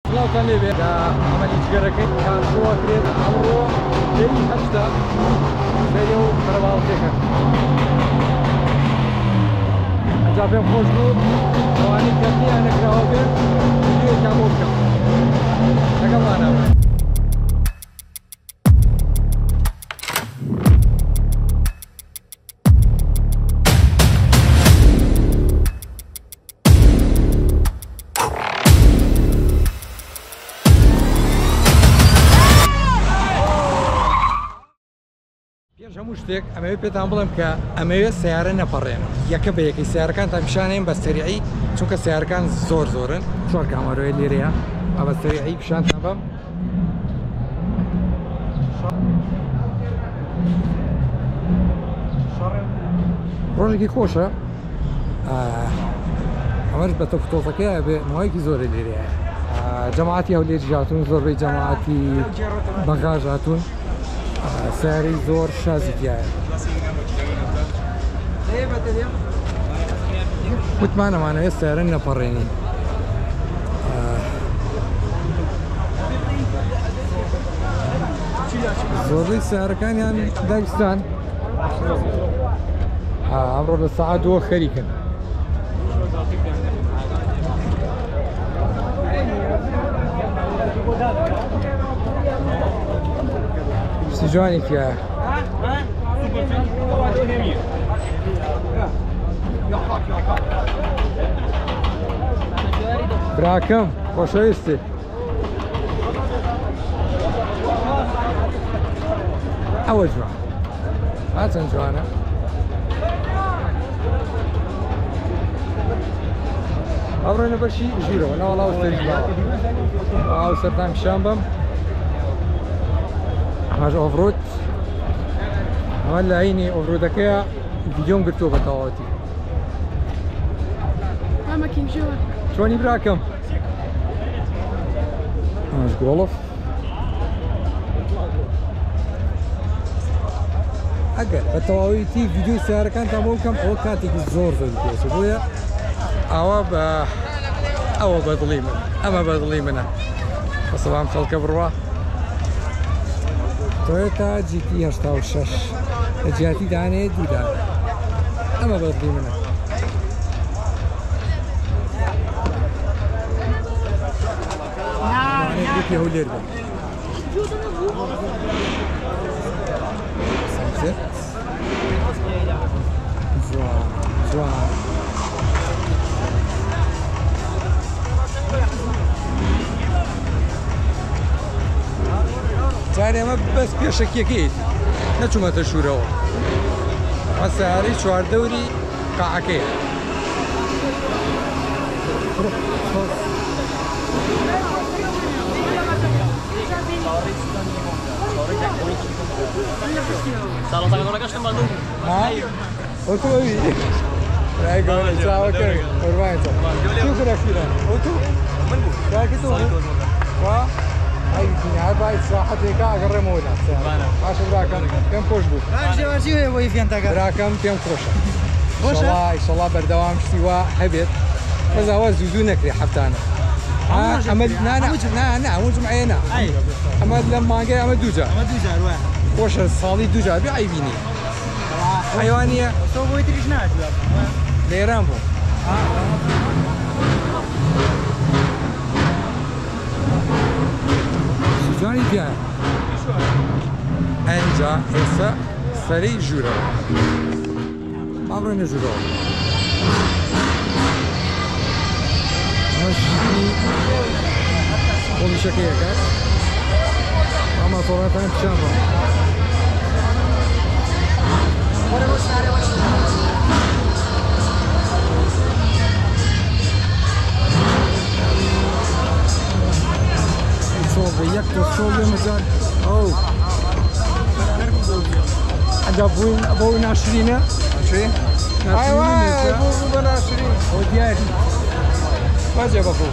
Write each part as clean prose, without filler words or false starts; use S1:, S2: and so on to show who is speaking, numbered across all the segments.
S1: سڵاوتان لێبێت لە ئەمەلی جگەرەکەی کارشەوە کرێت ئەمڕۆ لێی هەشتا سەریە و بەرەباڵتێکە ئەجا پێم خۆش بوو ئەوانەی کەرتیان نەکراوە بێت ویدیۆیەکیان بۆ بکەم لەگەڵمانە هەموو شتێک ئەمەوێت پێتان بڵێم کە ئەمەوێت سیارە نەپەڕێن یەکە بە یەکەی سیارەکانتان پیشانێن بە سەریعی چونکە سیارەکان زۆرن 4 کامەرۆی لێرەیە بە سەریعی پیشانتان بەم ڕۆژێکی خۆشە ئەمەش بە تۆفتۆفەکەیە بێ ماوەیەکی زۆرە لێرەیە جەماعەتی هەولێر هاتوون زۆربەی جەماعەتی بەغاژ هاتوون سیارەی زۆر شازی تایە وتمان ئەمانەوێت سیارە نەپەڕێنی زۆربەی سیارەکانیان داگستان ئەمڕۆ لە سەعات 2 خەریکن جوانی پیاە براکەم خۆشەویستی ئەوە جوان چەند جوانە ئەوڕێنە بەشی ژوورەوە ناوەڵاو ئاو سەرتان پیشان بەم ئەمەش ئۆڤرۆد ئەمە لە عینی ئۆڤرۆدەکەیە ڤیدیۆم گرتووە بە تەواوەتی چۆنی براکەم ئەمەش گۆڵف ئەگەر بە تەواوەتی ڤیدیۆی سیارەکانتان بۆ بکەم ئەوە کاتێکی زۆر پێچێت بۆیە ئەوە بە ئەوە بەدڵی من ئەمە بەدڵی منە بەسەڵام خەڵکە بڕوا تۆیۆتا GT 86 لە جیاتی دانێت دوودا ئەمە بەدڵی منە گوتی هەولێر بە جوان جوان جارێ ئەمە بەس پێشەکیەکەیت نەچوومەتە شوورەوە ئەمە سیارەی چواردەوری قاعەکەیە ئۆتۆبی ڕایگەوە چاوەکەی قوربانتە چی خراکیران ئۆتۆ من بوو راکی تۆ وا ئەی هەر با ئیستراحەتێکە ئەگەڕێمەوە لا باشە براکەم پێم خۆش بوو براکەم پێم خۆشە ئیشەڵا بەردەوام شتی وا هەبێت بەزاوە زوو نەکرێ هەفتانە ئەمە هەموو جمعەیە نا ئەمە لەم مانگەی ئەمە دوو جار خۆشە ساڵی دوو جار بێ ئەیبینی حیوانیە تۆ بۆی تریش نات لێران بوو جوانی پیاە ئەنجا ئێستا سەرەی ژوورەوە ئەمڕۆینە ژوورەوە خۆمیشەکەیەکە ئەمە تۆڕەتان پیشان بە یەک تۆ مەجار ئەو ئەدا بووین بۆ ناشرینە بە ناشرین دیاری باجێ بەخۆ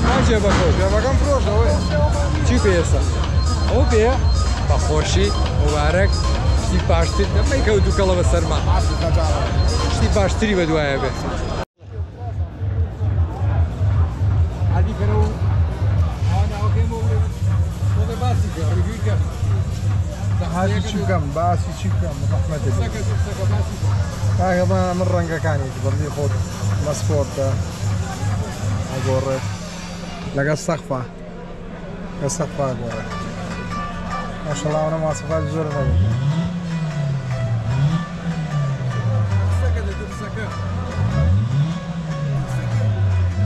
S1: باجێ بەخۆ ژێبەکەم فرۆشەوەی چی پێ ئێستا ئەو پێ بەخۆشی مبارەک شتی باشتر دەمەی کەوت دووکەڵە بە سەرما شتی باشتری بە دوایە بێت هاتي شي بكم باسي شي بكم رحمة الله. هاي هذا من رنقة كان يجبر لي خود باسبورت أقول لقى السقفة أقول ما شاء الله أنا ما سقفت الزر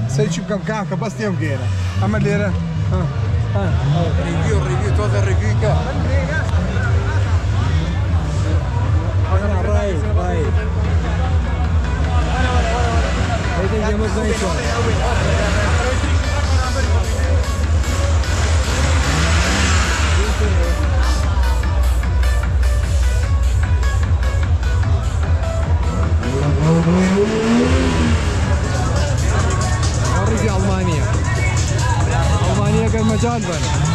S1: سيد شو بكم كعكة بس يوم جينا أما اللي ريفيو توضع الريفيو كا رايد هيدا جمال زي شو خريج ألمانيا قال مجال بنا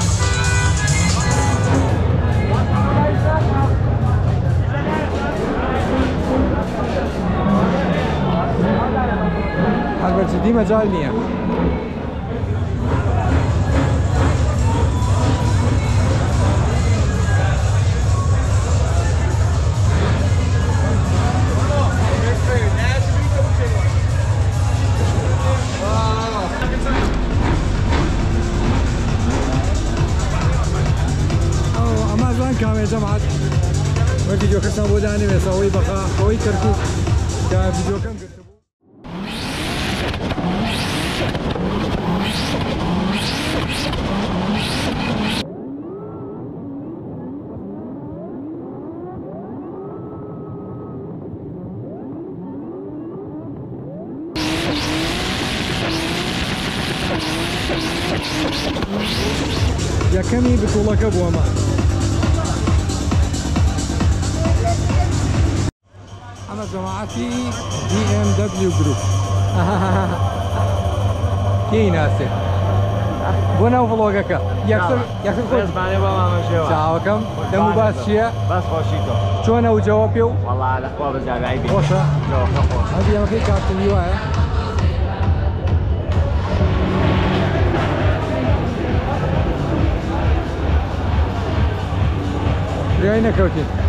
S1: البته دي مجال نية كام يا جماعة فيديو كسان بوداني مسوي بقى كوي تركي كان فيديو كم يا كمي بطولك ابو امان أنا جماعتي BMW جروب كي ناسي بنا وفلوقك يكسر كل ciao كم دمو باس شيء
S2: بس خوشيتو
S1: شو أنا وجوابيو
S2: والله الأخوة بزاف عيبين
S1: خوشة هذه يا مخي كارت اليوم رأينا كوتين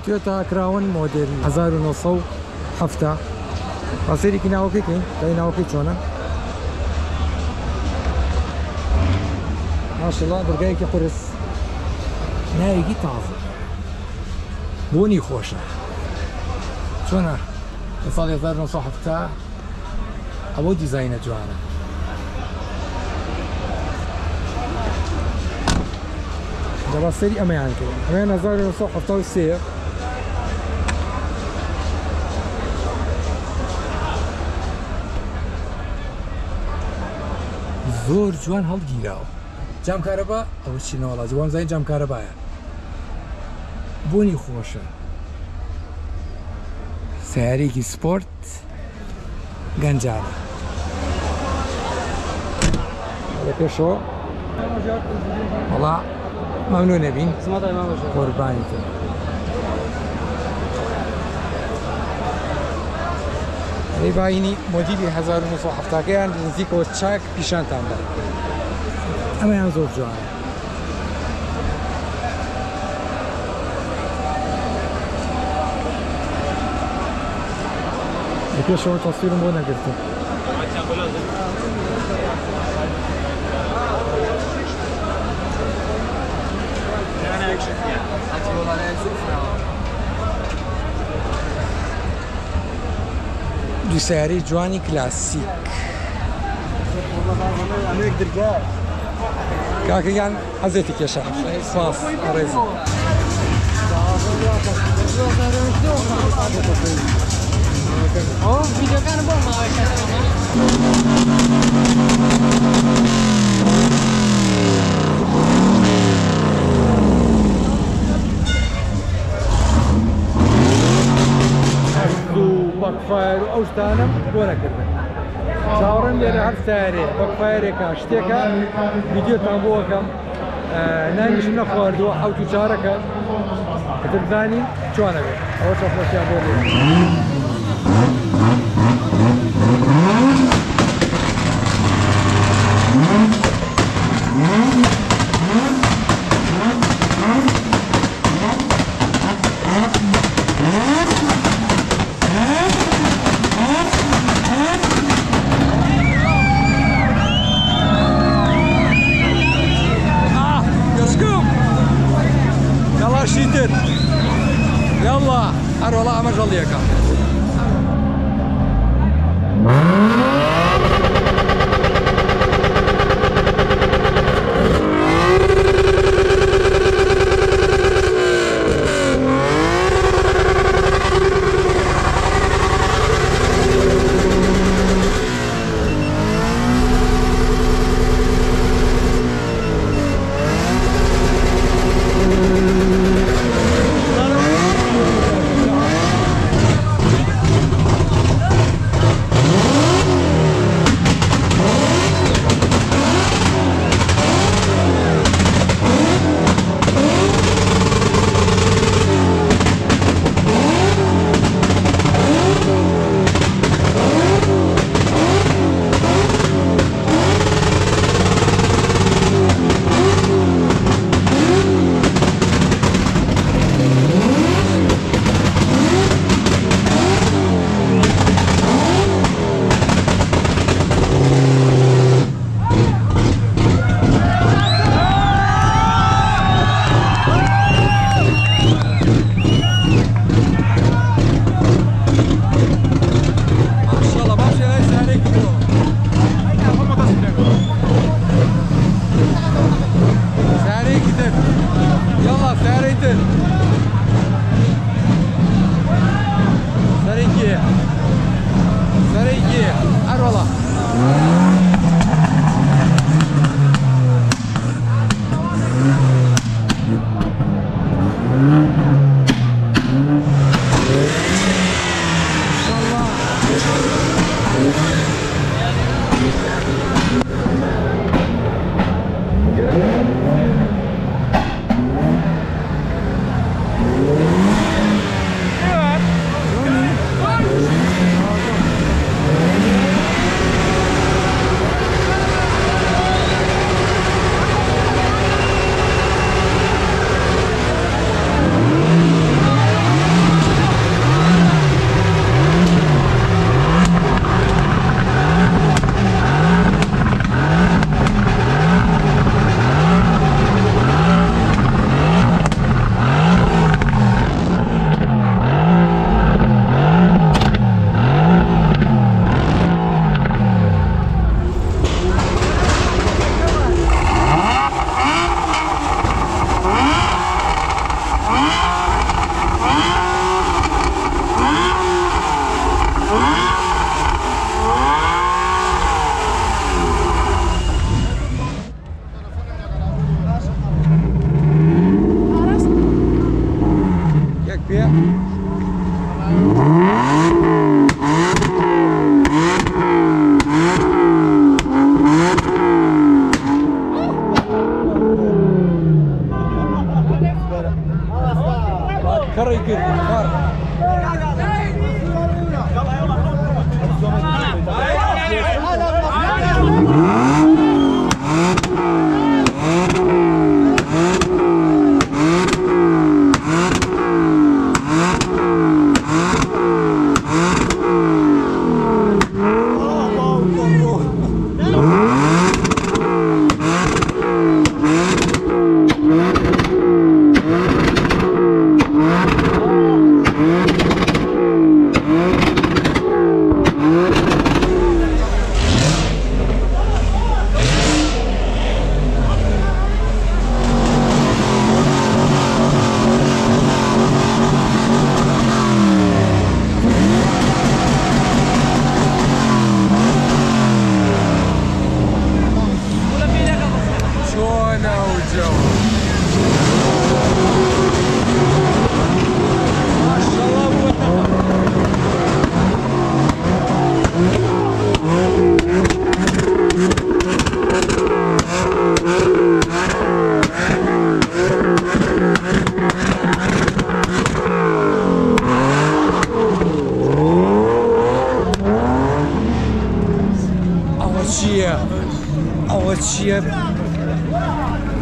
S1: تويوتا كراون موديل 1907 راسيري كي ناوكي شونا ما شاء الله برقاي كي قرص نايقي تازه بوني خوشه شونا صار 1907 ابو ديزاين جوانا ده راسيري اما يعني كده اما 1907 السير زور جوان هەڵگیراوە جام کارەبا ئەوە چینەوەڵا جوان زای جام کارەبایە بۆنی خۆشە سیارێکی سپۆرت گەنجانە لە پێشەوە وەڵا مەمنوو نەبین قوربانیتە باینی مدیری 1907 کەیان نزیکەوە چاک پیشانتاندا ئەمەیان زۆر جوانە لە پێشەوە تەسویرم بۆ نەگرتم دو سیارەی جوانی کلاسیک کاکەیان حەزێتی کێشە سپاس ڕێزی
S3: ڤیدیۆکانە بۆ
S1: دەستانم بۆ نەکردن چاوەڕێم لێرە هەر سارێ بەکفایرێکە شتێکە ویدیۆتان بۆ وەکەم نانیشم نەخواردووە حەوت و چارەکە کە دەزانی چۆنە بێت ئەوە چەخۆشیان بۆ لێ يلا هر والله ما شاء الله يا كابتن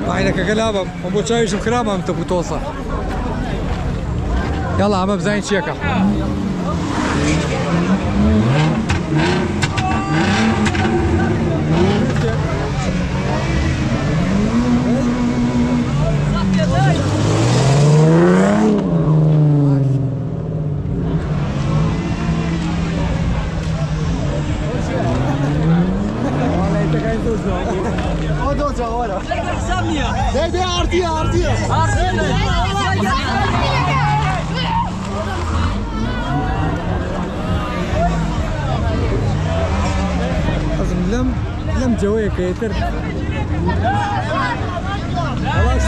S1: عينك كلابم ابو تشايش بخرابه انت بتوصل يلا عم بزين شيكه لم جويك يتر خلاص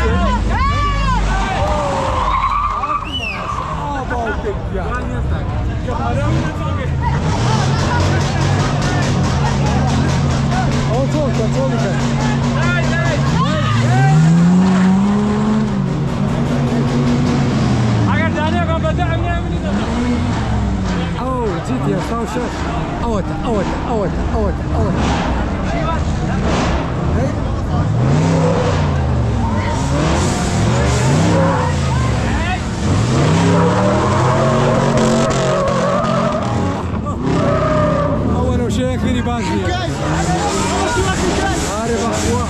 S1: جيت يا صوشة اوت اول شيء كثير بازي عارف اخوه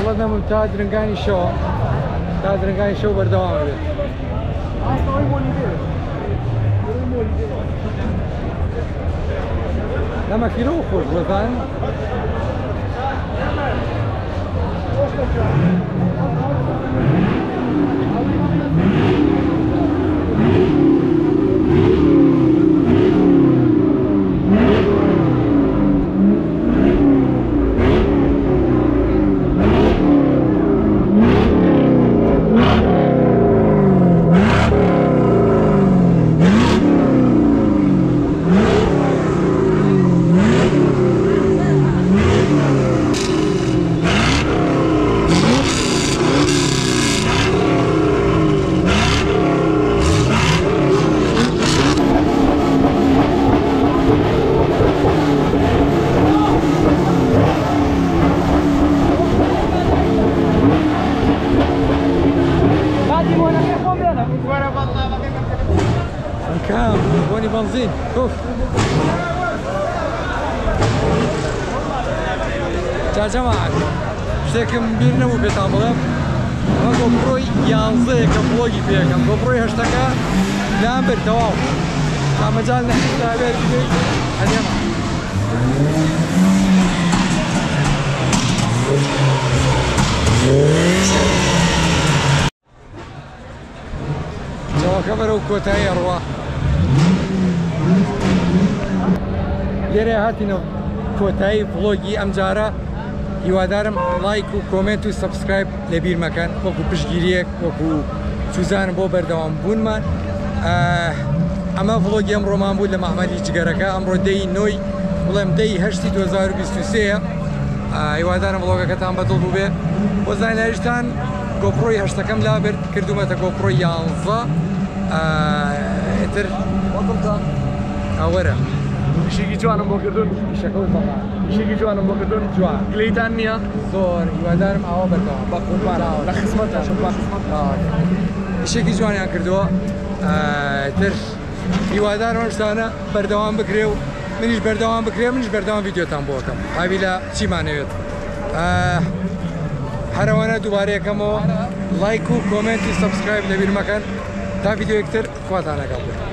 S1: قلدنا ممتاز رنقاني شو ممتاز رنقاني شو بردوام بيت لما كيلو خوش وزن كام بوني بنزين اوف يا جماعه شتێکم بیر نەبوو پێتان بڵێم ئەمە گۆپڕۆی 11 کە بڵۆگی پێەکەم گۆپڕۆی 8ەکە لام برد تەواو ئامەجال نەحیتا بێت هەنێمە جەوەکە بەرەو کۆتایی ئەڕوا لێرە هاتینە کۆتایی ڤڵۆگی ئەم جارە هیوادارم لایک و کۆمنت و سەبسکرایب لەبیر مەکەن وەکو پشتگیریەک وەکو سوزانم بۆ بەردەوام بوونمان ئەمە ڤڵۆگی ئەمڕۆمان بوو لە مەحمەدی جگەرەکە ئەمڕۆ دەی نۆی بڵێم دەی 8 2023 هیوادارم ڤڵۆگەکەتان بەدڵ بوو بێ بۆ زانیاریشتان گۆپڕۆی 8ەکەم لابرد کردومەتە گۆپڕۆی 11 ئێتر ئەوەرە
S3: ئیشێکی جوانم بۆ کردوون ئیشێکی جوانم بۆ کردوون جوان گلەیتان نییە
S1: زۆر هیوادارم ئاوا بەردەوام
S3: بە قوربان لە خزمەتە
S1: ئیشێکی جوانیان کردووە تر هیوادارم ئەم شتانە بەردەوام بکرێ و منیش بەردەوام بکرێ منیش بەردەوام ڤیدیۆتان بۆ بکەم هاوی لە چیمانەوێت هەرەوەنە دووبارەیەکەمەوە لایک و کۆمنت و سەبسکرایب لەبیر مەکەن تا ڤیدیۆیەکتر خواتان لەگەڵ بێت